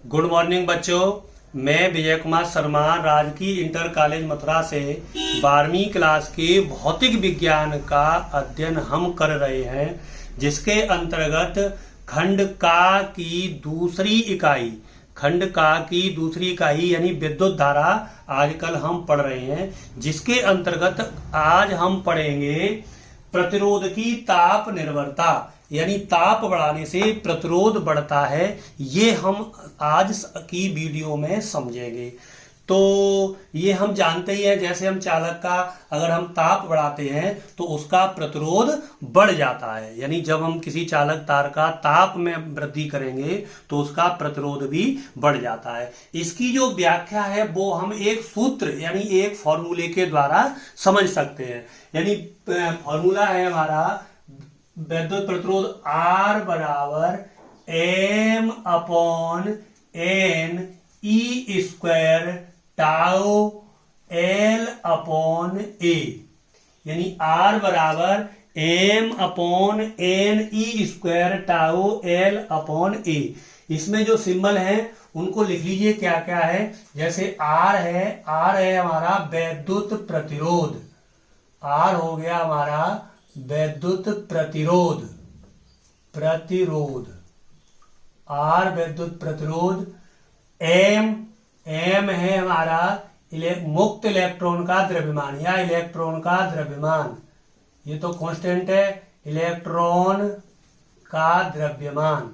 Good morning बच्चों। मैं विजय कुमार शर्मा राजकीय इंटर कॉलेज मथुरा से 12वीं क्लास के भौतिक विज्ञान का अध्ययन हम कर रहे हैं, जिसके अंतर्गत खंड का की दूसरी इकाई यानी विद्युत धारा आजकल हम पढ़ रहे हैं, जिसके अंतर्गत आज हम पढ़ेंगे प्रतिरोध की ताप निर्भरता, यानी ताप बढ़ाने से प्रतिरोध बढ़ता है। ये हम आज की वीडियो में समझेंगे। तो ये हम जानते ही हैं, जैसे हम चालक का अगर हम ताप बढ़ाते हैं तो उसका प्रतिरोध बढ़ जाता है, यानी जब हम किसी चालक तार का ताप में वृद्धि करेंगे तो उसका प्रतिरोध भी बढ़ जाता है। इसकी जो व्याख्या है वो हम एक सूत्र यानी एक फॉर्मूले के द्वारा समझ सकते हैं। यानी फॉर्मूला है हमारा विद्युत प्रतिरोध R बराबर M upon N E square tau L upon A, यानी R बराबर M upon N E square tau L upon A। इसमें जो सिंबल है उनको लिख लीजिए क्या क्या है। जैसे R है हमारा विद्युत प्रतिरोध, R हो गया हमारा विद्युत प्रतिरोध, R विद्युत प्रतिरोध। M है हमारा मुक्त इलेक्ट्रॉन का द्रव्यमान या इलेक्ट्रॉन का द्रव्यमान, ये तो कांस्टेंट है। इलेक्ट्रॉन का द्रव्यमान,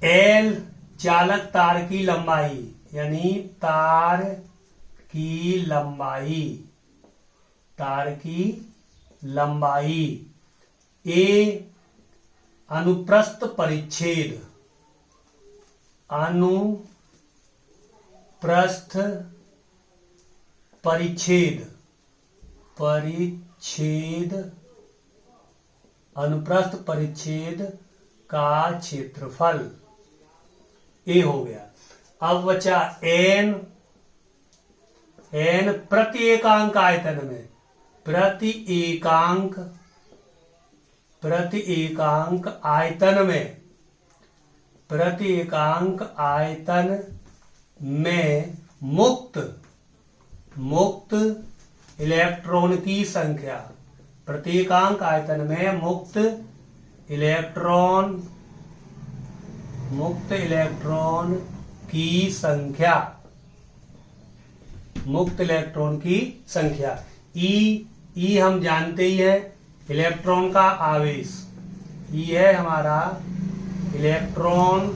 L चालक तार की लंबाई, यानी तार की लंबाई। A अनुप्रस्थ परिच्छेद का क्षेत्रफल, A हो गया। अब बचा N प्रति एकांक आयतन में, प्रति एकांक आयतन में मुक्त इलेक्ट्रॉन की संख्या, प्रति एकांक आयतन में मुक्त इलेक्ट्रॉन की संख्या। E हम जानते ही हैं इलेक्ट्रॉन का आवेश, E है हमारा इलेक्ट्रॉन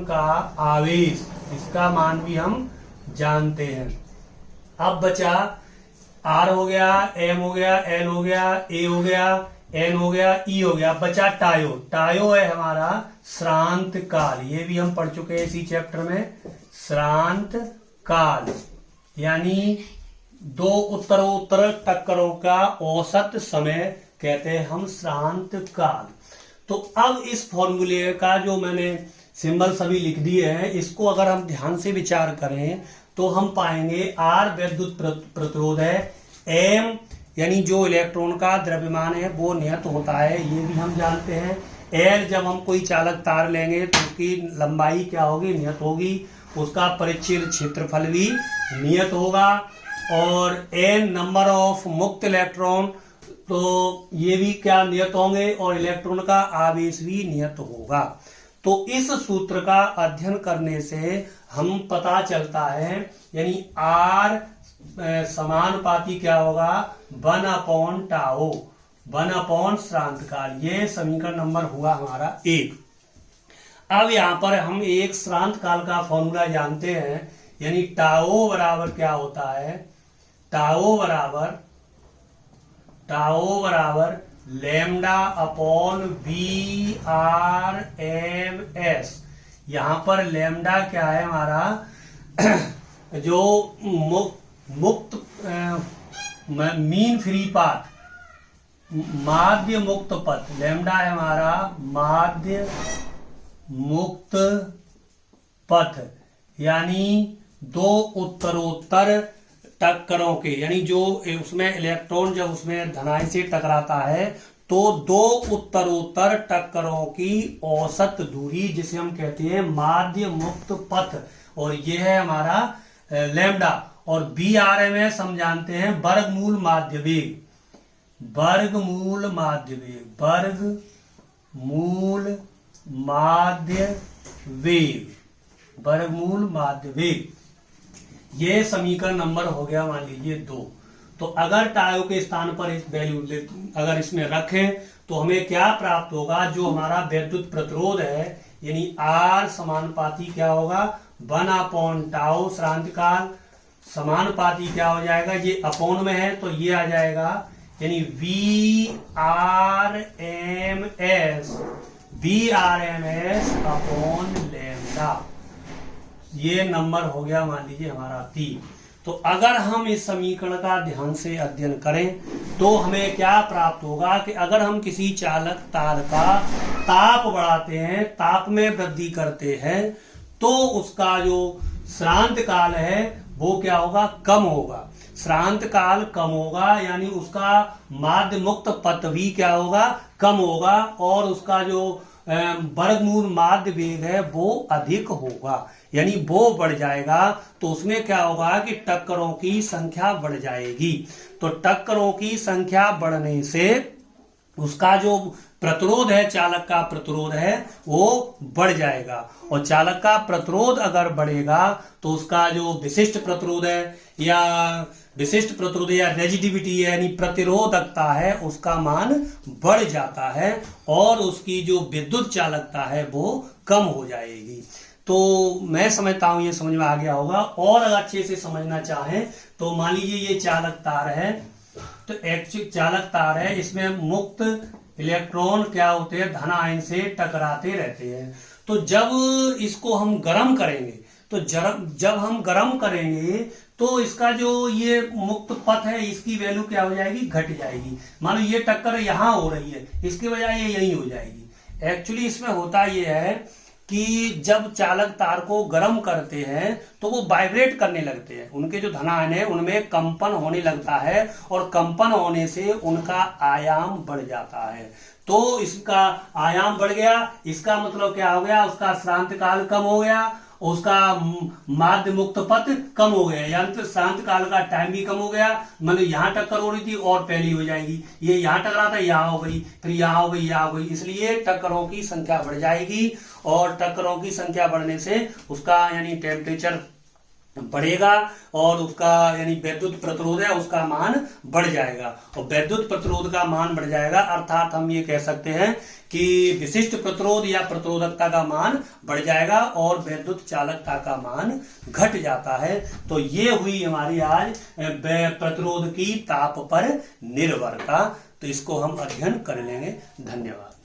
का आवेश, इसका मान भी हम जानते हैं। अब बचा R हो गया, M हो गया, L हो गया, A हो गया, N हो गया, E हो गया। बचा टायो है हमारा श्रांत काल, ये भी हम पढ़ चुके हैं इसी चैप्टर में। श्रांत काल यानी दो उत्तरोत्तर टक्करों का औसत समय कहते हैं हम श्रांत काल। तो अब इस फॉर्मूले का जो मैंने सिंबल सभी लिख दिए हैं, इसको अगर हम ध्यान से विचार करें तो हम पाएंगे R विद्युत प्रतिरोध है, M यानी जो इलेक्ट्रॉन का द्रव्यमान है वो नियत होता है, ये भी हम जानते हैं। L जब हम कोई चालक तार लेंगे तो उसकी लंबाई क्या होगी, नियत होगी, उसका परिच्छेद क्षेत्रफल भी नियत होगा। और N नंबर ऑफ मुक्त इलेक्ट्रॉन, तो ये भी क्या नियत होंगे, और इलेक्ट्रॉन का आवेश भी नियत होगा। तो इस सूत्र का अध्ययन करने से हम पता चलता है, यानी R समानुपाती क्या होगा, 1 अपॉन श्रांत काल। ये समीकरण नंबर हुआ हमारा 1। अब यहां पर हम एक श्रांत काल का फॉर्मूला जानते हैं, यानी टाओ बराबर क्या होता है, टाओ बराबर लैम्डा अपॉन VRMS। यहां पर लैम्डा क्या है हमारा जो मुक्त मीन फ्री पाथ, माध्य मुक्त पथ, लैम्डा है हमारा माध्य मुक्त पथ, यानी दो उत्तरोत्तर टक्करों के, यानी जो उसमें इलेक्ट्रॉन जब उसमें धनायन से टकराता है तो दो उत्तरोत्तर टक्करों की औसत दूरी जिसे हम कहते हैं माध्य मुक्त पथ, और यह है हमारा लैम्डा। और BRMS हम जानते हैं वर्गमूल माध्य वेग, वर्गमूल माध्य वेग, वर्गमूल माध्य वेग, वर्गमूल माध्य वेग। ये समीकरण नंबर हो गया मान लीजिए 2। तो अगर टायो के स्थान पर इस वैल्यू अगर इसमें रखें तो हमें क्या प्राप्त होगा, जो हमारा विद्युत प्रतिरोध है यानी R समानुपाती क्या होगा 1/टाउ श्रांतिकाल, समानुपाती क्या हो जाएगा, ये अपॉन में है तो ये आ जाएगा यानी VRMS अपॉन लैम्डा। ये नंबर हो गया मान लीजिए हमारा 3। तो अगर हम इस समीकरण का ध्यान से अध्ययन करें तो हमें क्या प्राप्त होगा कि अगर हम किसी चालक तार का ताप बढ़ाते हैं, ताप में वृद्धि करते हैं, तो उसका जो श्रांत काल है वो क्या होगा, कम होगा। श्रांत काल कम होगा यानी उसका माध्य मुक्त पथ भी क्या होगा, कम होगा, और उसका जो वर्गमूल माध्य वेग है वो अधिक होगा, यानी वो बढ़ जाएगा। तो उसमें क्या होगा कि टक्करों की संख्या बढ़ जाएगी। तो टक्करों की संख्या बढ़ने से उसका जो प्रतिरोध है, चालक का प्रतिरोध है वो बढ़ जाएगा, और चालक का प्रतिरोध अगर बढ़ेगा तो उसका जो विशिष्ट प्रतिरोध है या रेजिडिविटी है यानी प्रतिरोधकता है उसका मान बढ़ जाता है, और उसकी जो विद्युत चालकता है वो कम हो जाएगी। तो मैं समझता हूं ये समझ में आ गया होगा। और अगर अच्छे से समझना चाहें तो मान लीजिए ये चालक तार है, तो एक्चुअल चालक तार है, इसमें मुक्त इलेक्ट्रॉन क्या होते हैं, धन आयन से टकराते रहते हैं। तो जब इसको हम गर्म करेंगे, तो जब हम गर्म करेंगे तो इसका जो ये मुक्त पथ है इसकी वैल्यू क्या हो जाएगी, घट जाएगी। मान लो ये टक्कर यहां हो रही है, इसके बजाय ये यहीं हो जाएगी। एक्चुअली इसमें होता ये है कि जब चालक तार को गर्म करते हैं तो वो वाइब्रेट करने लगते हैं, उनके जो धनायन है उनमें कंपन होने लगता है, और कंपन होने से उनका आयाम बढ़ जाता है। तो इसका आयाम बढ़ गया, इसका मतलब क्या हो गया, उसका श्रांत काल कम हो गया, उसका माध्य मुक्त पथ कम हो गया, यानी तो श्रांत काल का टाइम भी कम हो गया। मतलब यहाँ टक्कर हो रही थी और पहली हो जाएगी, ये यहाँ टकरा था यहाँ हो गई, फिर यहाँ हो गई, यहाँ हो गई, इसलिए टक्करों की संख्या बढ़ जाएगी, और टक्करों की संख्या बढ़ने से उसका यानी टेम्परेचर बढ़ेगा, और उसका यानी विद्युत प्रतिरोध है उसका मान बढ़ जाएगा। और विद्युत प्रतिरोध का मान बढ़ जाएगा अर्थात हम ये कह सकते हैं कि विशिष्ट प्रतिरोध या प्रतिरोधकता का मान बढ़ जाएगा और विद्युत चालकता का मान घट जाता है। तो ये हुई हमारी आज प्रतिरोध की ताप पर निर्भरता। तो इसको हम अध्ययन कर लेंगे। धन्यवाद।